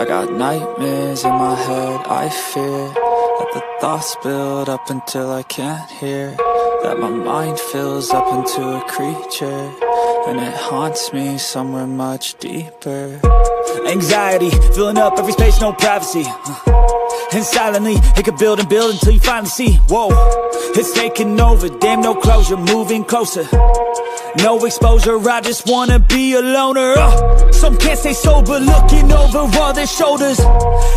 I got nightmares in my head, I fear that the thoughts build up until I can't hear, that my mind fills up into a creature, and it haunts me somewhere much deeper. Anxiety, filling up every space, no privacy. And silently, it could build and build until you finally see, whoa, it's taking over, damn no closure, moving closer. No exposure, I just wanna be a loner. Some can't stay sober, looking over all their shoulders,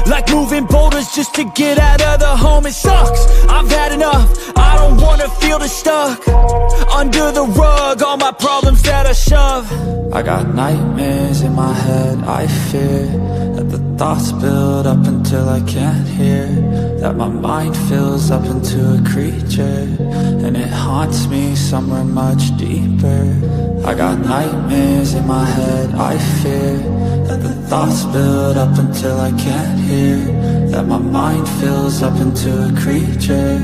like moving boulders just to get out of the home. It sucks, I've had enough, I don't wanna feel the stuck under the rug, all my problems that I shove. I got nightmares in my head, I fear that the thoughts build up until I can't hear, that my mind fills up into a creature, and it haunts me somewhere much deeper. I got nightmares in my head, I fear that the thoughts build up until I can't hear, that my mind fills up into a creature,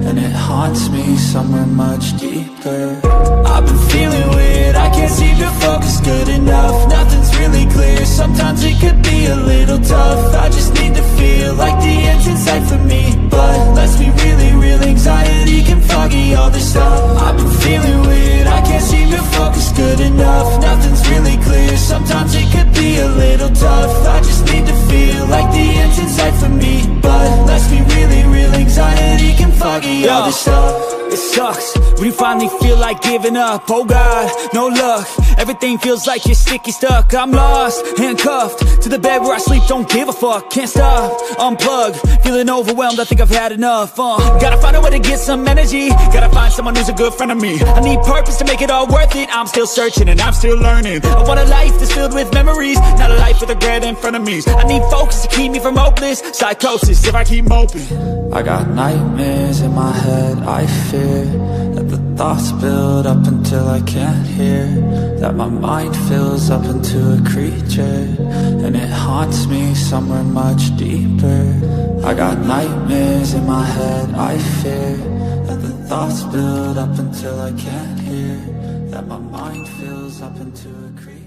and it haunts me somewhere much deeper. I've been feeling weird, I can't seem to focus good enough. Nothing's really clear, sometimes it could be a little tough. I just need to feel like the end's in sight for me, but let's be really real, anxiety can foggy all this stuff. I've been feeling weird, I can't seem to focus good enough. Nothing's really clear, sometimes it could be a little tough. I just need to feel like the end's in sight for me, but let's be really real, anxiety can foggy all this stuff. It sucks when you finally feel like giving up. Oh God, no luck, everything feels like you're sticky stuck. I'm lost, handcuffed to the bed where I sleep, don't give a fuck. Can't stop, unplug, feeling overwhelmed, I think I've had enough. Gotta find a way to get some energy, gotta find someone who's a good friend of me. I need purpose to make it all worth it, I'm still searching and I'm still learning. I want a life that's filled with memories, not a life with regret and frenemies. I need focus to keep me from hopeless psychosis if I keep moping. I got nightmares in my head, I fear that the thoughts build up until I can't hear, that my mind fills up into a creature, and it haunts me somewhere much deeper. I got nightmares in my head, I fear that the thoughts build up until I can't hear, that my mind fills up into a creature.